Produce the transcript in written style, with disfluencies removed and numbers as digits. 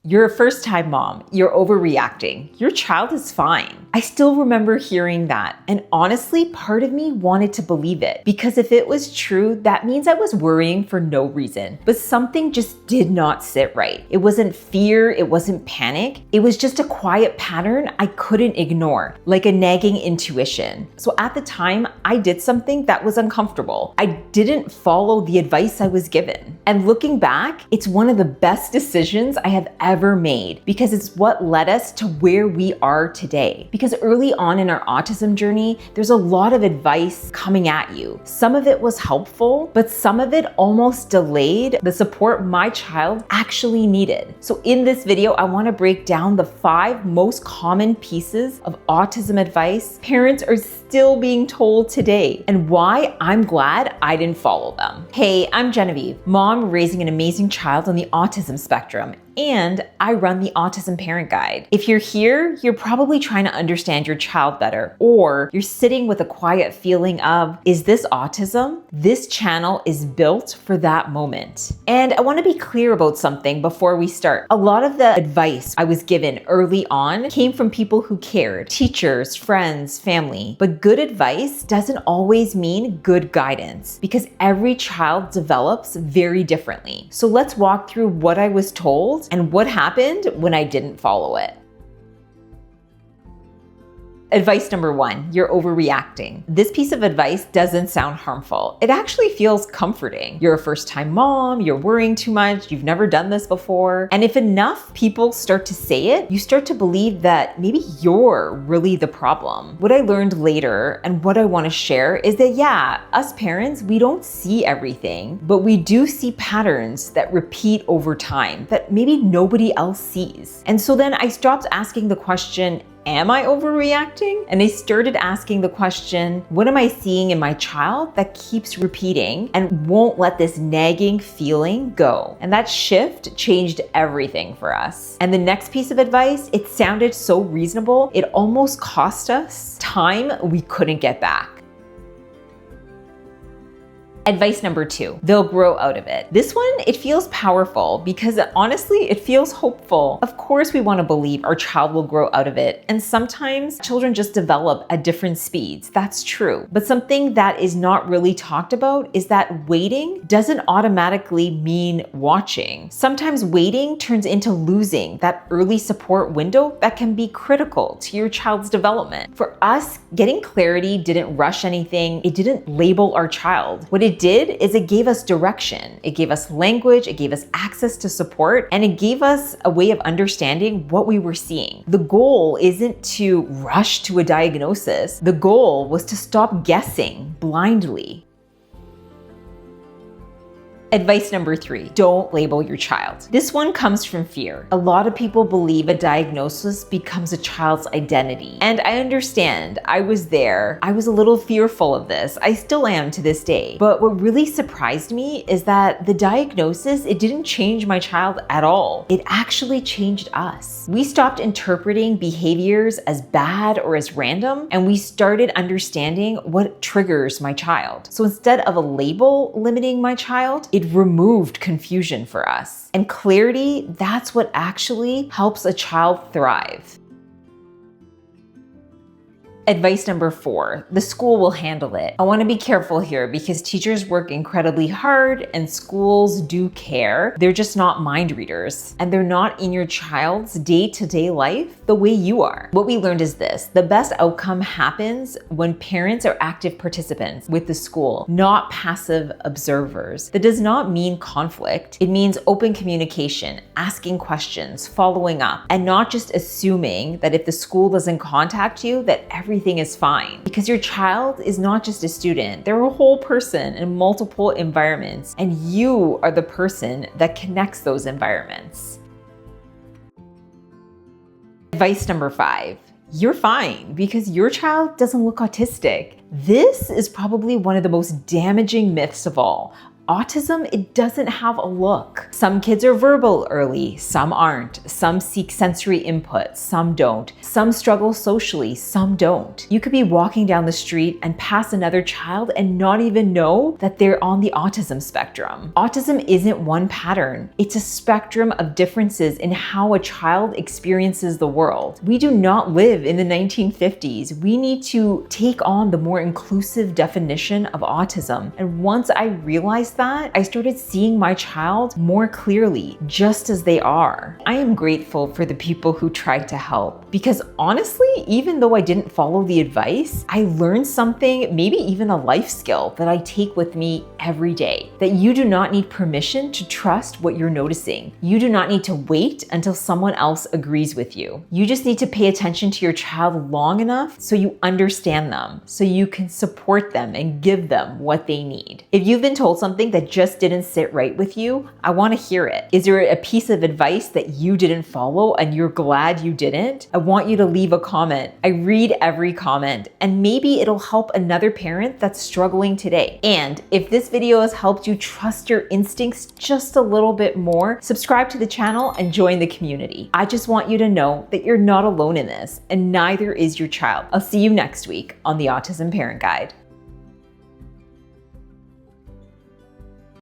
You're a first-time mom. You're overreacting. Your child is fine. I still remember hearing that, and honestly, part of me wanted to believe it, because if it was true, that means I was worrying for no reason. But something just did not sit right. It wasn't fear, it wasn't panic. It was just a quiet pattern I couldn't ignore, like a nagging intuition. So at the time, I did something that was uncomfortable. I didn't follow the advice I was given. And looking back, it's one of the best decisions I have ever made, because it's what led us to where we are today. Because early on in our autism journey, there's a lot of advice coming at you. Some of it was helpful, but some of it almost delayed the support my child actually needed. So in this video, I want to break down the 5 most common pieces of autism advice parents are still being told today, and why I'm glad I didn't follow them. Hey, I'm Genevieve, mom raising an amazing child on the autism spectrum, and I run the Autism Parent Guide. If you're here, you're probably trying to understand your child better, or you're sitting with a quiet feeling of, is this autism? This channel is built for that moment. And I want to be clear about something before we start. A lot of the advice I was given early on came from people who cared, teachers, friends, family. But good advice doesn't always mean good guidance, because every child develops very differently. So let's walk through what I was told and what happened when I didn't follow it. Advice number 1, you're overreacting. This piece of advice doesn't sound harmful. It actually feels comforting. You're a first-time mom, you're worrying too much, you've never done this before. And if enough people start to say it, you start to believe that maybe you're really the problem. What I learned later and what I want to share is that yeah, us parents, we don't see everything, but we do see patterns that repeat over time that maybe nobody else sees. And so then I stopped asking the question, am I overreacting? And I started asking the question, what am I seeing in my child that keeps repeating and won't let this nagging feeling go? And that shift changed everything for us. And the next piece of advice, it sounded so reasonable, it almost cost us time we couldn't get back. Advice number 2, they'll grow out of it. This one, it feels powerful because honestly, it feels hopeful. Of course, we want to believe our child will grow out of it. And sometimes children just develop at different speeds. That's true. But something that is not really talked about is that waiting doesn't automatically mean watching. Sometimes waiting turns into losing that early support window that can be critical to your child's development. For us, getting clarity didn't rush anything. It didn't label our child. What it did is it gave us direction. It gave us language, it gave us access to support, and it gave us a way of understanding what we were seeing. The goal isn't to rush to a diagnosis. The goal was to stop guessing blindly. Advice number 3, don't label your child. This one comes from fear. A lot of people believe a diagnosis becomes a child's identity. And I understand, I was there. I was a little fearful of this. I still am to this day. But what really surprised me is that the diagnosis, it didn't change my child at all. It actually changed us. We stopped interpreting behaviors as bad or as random, and we started understanding what triggers my child. So instead of a label limiting my child, it removed confusion for us. And clarity, that's what actually helps a child thrive. Advice number 4, the school will handle it. I want to be careful here because teachers work incredibly hard and schools do care. They're just not mind readers, and they're not in your child's day-to-day life the way you are. What we learned is this: the best outcome happens when parents are active participants with the school, not passive observers. That does not mean conflict. It means open communication, asking questions, following up, and not just assuming that if the school doesn't contact you, that everything is fine. Because your child is not just a student, they're a whole person in multiple environments, and you are the person that connects those environments. Advice number 5, you're fine because your child doesn't look autistic. This is probably one of the most damaging myths of all. Autism, it doesn't have a look. Some kids are verbal early, some aren't. Some seek sensory input, some don't. Some struggle socially, some don't. You could be walking down the street and pass another child and not even know that they're on the autism spectrum. Autism isn't one pattern. It's a spectrum of differences in how a child experiences the world. We do not live in the 1950s. We need to take on the more inclusive definition of autism. And once I realized that, I started seeing my child more clearly, just as they are. I am grateful for the people who tried to help, because honestly, even though I didn't follow the advice, I learned something, maybe even a life skill that I take with me every day, that you do not need permission to trust what you're noticing. You do not need to wait until someone else agrees with you. You just need to pay attention to your child long enough so you understand them, so you can support them and give them what they need. If you've been told something that just didn't sit right with you, I want to hear it. Is there a piece of advice that you didn't follow and you're glad you didn't? I want you to leave a comment. I read every comment, and maybe it'll help another parent that's struggling today. And if this video has helped you trust your instincts just a little bit more, subscribe to the channel and join the community. I just want you to know that you're not alone in this, and neither is your child. I'll see you next week on the Autism Parent Guide.